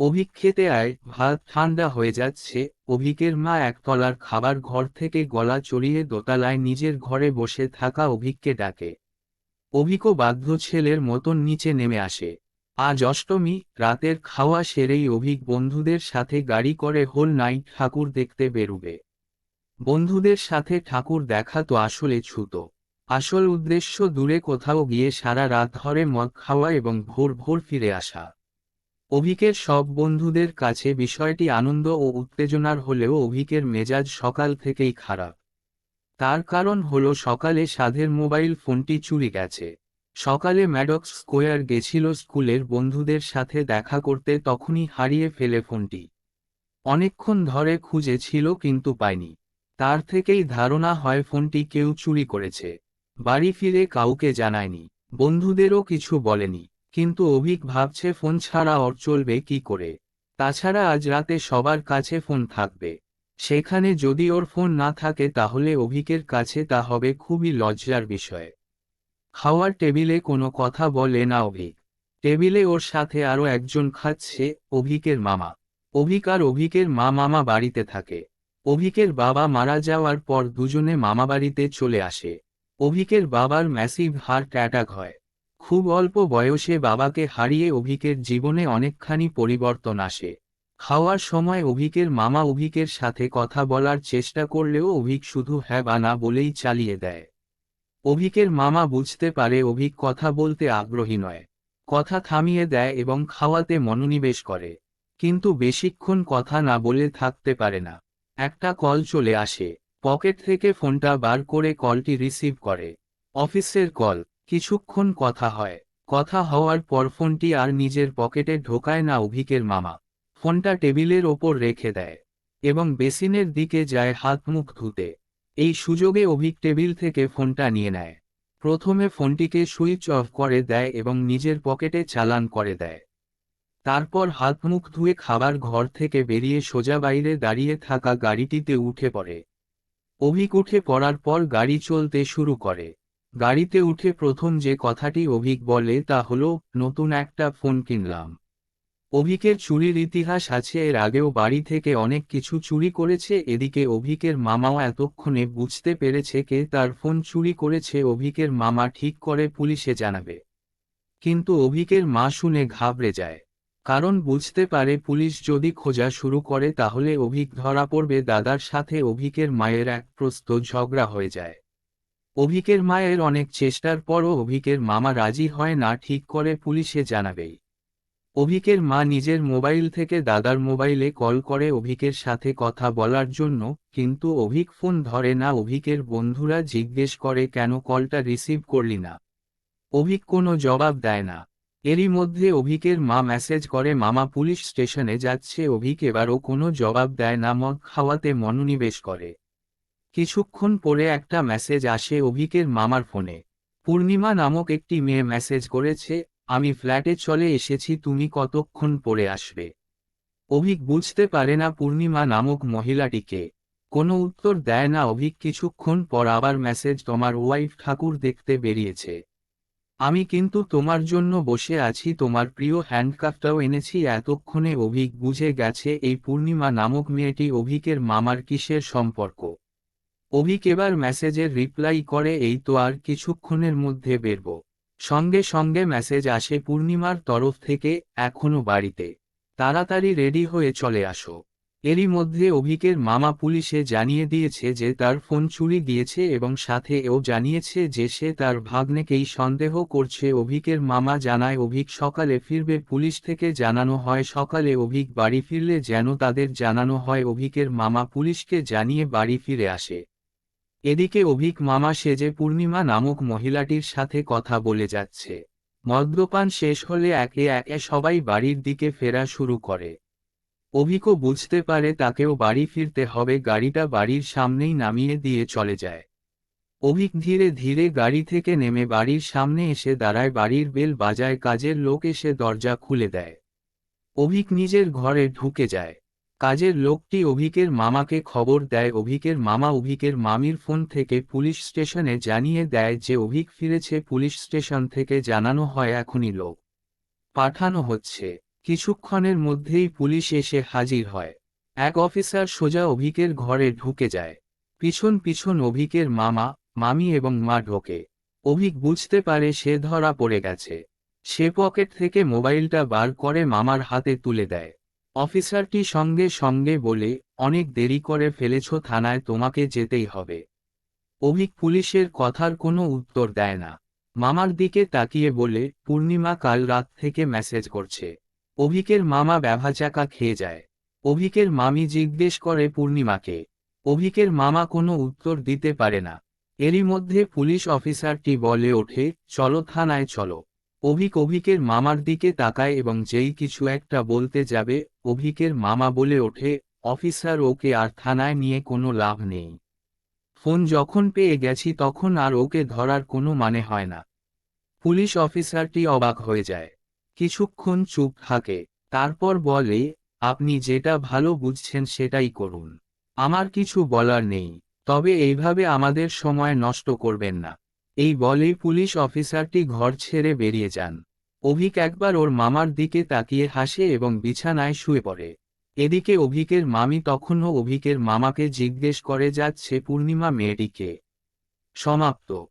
অভিক খেতে আয়, ভাত ঠান্ডা হয়ে যাচ্ছে। অভিকের মা একতলার খাবার ঘর থেকে গলা চড়িয়ে দোতলায় নিজের ঘরে বসে থাকা অভিককে ডাকে। অভিকও বাধ্য ছেলের মতন নিচে নেমে আসে। আজ অষ্টমী, রাতের খাওয়া সেরেই অভিক বন্ধুদের সাথে গাড়ি করে হোল নাইট ঠাকুর দেখতে বেরুবে। বন্ধুদের সাথে ঠাকুর দেখা তো আসলে ছুতো। আসল উদ্দেশ্য দূরে কোথাও গিয়ে সারা রাত ধরে মদ খাওয়া এবং ভোর ভোর ফিরে আসা। অভিকের সব বন্ধুদের কাছে বিষয়টি আনন্দ ও উত্তেজনার হলেও অভিকের মেজাজ সকাল থেকেই খারাপ। তার কারণ হলো সকালে সাধের মোবাইল ফোনটি চুরি গেছে। সকালে ম্যাডক্স স্কোয়ার গেছিল স্কুলের বন্ধুদের সাথে দেখা করতে, তখনই হারিয়ে ফেলে ফোনটি। অনেকক্ষণ ধরে খুঁজেছিল কিন্তু পায়নি। তার থেকেই ধারণা হয় ফোনটি কেউ চুরি করেছে। বাড়ি ফিরে কাউকে জানায়নি, বন্ধুদেরও কিছু বলেনি। কিন্তু অভিক ভাবছে ফোন ছাড়া ওর চলবে কি করে। তাছাড়া আজ রাতে সবার কাছে ফোন থাকবে, সেখানে যদি ওর ফোন না থাকে তাহলে অভিকের কাছে তা হবে খুবই লজ্জার বিষয়। খাওয়ার টেবিলে কোনো কথা বলে না অভিক। টেবিলে ওর সাথে আরও একজন খাচ্ছে, অভিকের মামা। অভিক আর অভিকের মা মামা বাড়িতে থাকে। অভিকের বাবা মারা যাওয়ার পর দুজনে মামাবাড়িতে চলে আসে। অভিকের বাবার ম্যাসিভ হার্ট অ্যাটাক হয়। খুব অল্প বয়সে বাবাকে হারিয়ে অভিকের জীবনে অনেকখানি পরিবর্তন আসে। খাওয়ার সময় অভিকের মামা অভিকের সাথে কথা বলার চেষ্টা করলেও অভিক শুধু হ্যাঁ বা না বলেই চালিয়ে দেয়। অভিকের মামা বুঝতে পারে অভিক কথা বলতে আগ্রহী নয়। কথা থামিয়ে দেয় এবং খাওয়াতে মনোনিবেশ করে। কিন্তু বেশিক্ষণ কথা না বলে থাকতে পারে না। একটা কল চলে আসে। পকেট থেকে ফোনটা বার করে কলটি রিসিভ করে। অফিসের কল। কিছুক্ষণ কথা হয়। কথা হওয়ার পর ফোনটি আর নিজের পকেটে ঢোকায় না অভিকের মামা। ফোনটা টেবিলের ওপর রেখে দেয় এবং বেসিনের দিকে যায় হাত মুখ ধুতে। এই সুযোগে অভিক টেবিল থেকে ফোনটা নিয়ে নেয়। প্রথমে ফোনটিকে সুইচ অফ করে দেয় এবং নিজের পকেটে চালান করে দেয়। তারপর হাত মুখ ধুয়ে খাবার ঘর থেকে বেরিয়ে সোজা বাইরে দাঁড়িয়ে থাকা গাড়িটিতে উঠে পড়ে। অভিক উঠে পড়ার পর গাড়ি চলতে শুরু করে। গাড়িতে উঠে প্রথম যে কথাটি অভিক বলে তা হলো, নতুন একটা ফোন কিনলাম। অভিকের চুরির ইতিহাস আছে, এর আগেও বাড়ি থেকে অনেক কিছু চুরি করেছে। এদিকে অভিকের মামাও এতক্ষণে বুঝতে পেরেছে কে তার ফোন চুরি করেছে। অভিকের মামা ঠিক করে পুলিশে জানাবে। কিন্তু অভিকের মা শুনে ঘাবড়ে যায়, কারণ বুঝতে পারে পুলিশ যদি খোঁজা শুরু করে তাহলে অভিক ধরা পড়বে। দাদার সাথে অভিকের মায়ের এক প্রস্ত ঝগড়া হয়ে যায়। অভিকের মায়ের অনেক চেষ্টার পরও অভিকের মামা রাজি হয় না, ঠিক করে পুলিশে জানাবেই। অভিকের মা নিজের মোবাইল থেকে দাদার মোবাইলে কল করে অভিকের সাথে কথা বলার জন্য, কিন্তু অভিক ফোন ধরে না। অভিকের বন্ধুরা জিজ্ঞেস করে কেন কলটা রিসিভ করলি না। অভিক কোনো জবাব দেয় না। এরই মধ্যে অভিকের মা মেসেজ করে মামা পুলিশ স্টেশনে যাচ্ছে। অভিক এবারও কোনো জবাব দেয় না, মদ খাওয়াতে মনোনিবেশ করে। কিছুক্ষণ পরে একটা মেসেজ আসে অভিকের মামার ফোনে। পূর্ণিমা নামক একটি মেয়ে মেসেজ করেছে, আমি ফ্ল্যাটে চলে এসেছি, তুমি কতক্ষণ পরে আসবে। অভিক বুঝতে পারে না পূর্ণিমা নামক মহিলাটিকে। কোনো উত্তর দেয় না অভিক। কিছুক্ষণ পর আবার মেসেজ, তোমার ওয়াইফ ঠাকুর দেখতে বেরিয়েছে। আমি কিন্তু তোমার জন্য বসে আছি, তোমার প্রিয় হ্যান্ডকাফটাও এনেছি। এতক্ষণে অভিক বুঝে গেছে এই পূর্ণিমা নামক মেয়েটি অভিকের মামার কিসের সম্পর্ক। অভিক এবার মেসেজের রিপ্লাই করে, এই তো আর কিছুক্ষণের মধ্যে বেরব। সঙ্গে সঙ্গে মেসেজ আসে পূর্ণিমার তরফ থেকে, এখনো বাড়িতে, তাড়াতাড়ি রেডি হয়ে চলে আসো। এরই মধ্যে অভিকের মামা পুলিশে জানিয়ে দিয়েছে যে তার ফোন চুরি গিয়েছে এবং সাথে এও জানিয়েছে যে সে তার ভাগ্নেকেই সন্দেহ করছে। অভিকের মামা জানায় অভিক সকালে ফিরবে। পুলিশ থেকে জানানো হয় সকালে অভিক বাড়ি ফিরলে যেন তাদের জানানো হয়। অভিকের মামা পুলিশকে জানিয়ে বাড়ি ফিরে আসে। এদিকে অভিক মামা সেজে পূর্ণিমা নামক মহিলাটির সাথে কথা বলে যাচ্ছে। মদ্যপান শেষ হলে একে একে সবাই বাড়ির দিকে ফেরা শুরু করে। অভিকও বুঝতে পারে তাকেও বাড়ি ফিরতে হবে। গাড়িটা বাড়ির সামনেই নামিয়ে দিয়ে চলে যায়। অভিক ধীরে ধীরে গাড়ি থেকে নেমে বাড়ির সামনে এসে দাঁড়ায়। বাড়ির বেল বাজায়, কাজের লোক এসে দরজা খুলে দেয়। অভিক নিজের ঘরে ঢুকে যায়। কাজের লোকটি অভিকের মামাকে খবর দেয়। অভিকের মামা অভিকের মামির ফোন থেকে পুলিশ স্টেশনে জানিয়ে দেয় যে অভিক ফিরেছে। পুলিশ স্টেশন থেকে জানানো হয় এখনই লোক পাঠানো হচ্ছে। কিছুক্ষণের মধ্যেই পুলিশ এসে হাজির হয়। এক অফিসার সোজা অভিকের ঘরে ঢুকে যায়। পিছন পিছন অভিকের মামা, মামি এবং মা ঢোকে। অভিক বুঝতে পারে সে ধরা পড়ে গেছে। সে পকেট থেকে মোবাইলটা বার করে মামার হাতে তুলে দেয়। অফিসারটি সঙ্গে সঙ্গে বলে, অনেক দেরি করে ফেলেছ, থানায় তোমাকে যেতেই হবে। অভিক পুলিশের কথার কোনো উত্তর দেয় না। মামার দিকে তাকিয়ে বলে, পূর্ণিমা কাল রাত থেকে মেসেজ করছে। অভিকের মামা ব্যাভাচাকা খেয়ে যায়। অভিকের মামি জিজ্ঞেস করে পূর্ণিমাকে। অভিকের মামা কোনো উত্তর দিতে পারে না। এরই মধ্যে পুলিশ অফিসারটি বলে ওঠে, চলো থানায় চলো। অভিকের মামার দিকে তাকায় এবং যেই কিছু একটা বলতে যাবে, অভিকের মামা বলে ওঠে, অফিসার, ওকে আর থানায় নিয়ে কোনো লাভ নেই। ফোন যখন পেয়ে গেছি তখন আর ওকে ধরার কোনো মানে হয় না। পুলিশ অফিসারটি অবাক হয়ে যায়। কিছুক্ষণ চুপ থাকে। তারপর বলে, আপনি যেটা ভালো বুঝছেন সেটাই করুন। আমার কিছু বলার নেই। তবে এইভাবে আমাদের সময় নষ্ট করবেন না। এই বলেই পুলিশ অফিসারটি ঘর ছেড়ে বেরিয়ে যান। অভিক একবার ওর মামার দিকে তাকিয়ে হাসে এবং বিছানায় শুয়ে পড়ে। এদিকে অভিকের মামি তখনও অভিকের মামাকে জিজ্ঞেস করে যাচ্ছে, পূর্ণিমা মেয়েটিকে। সমাপ্ত।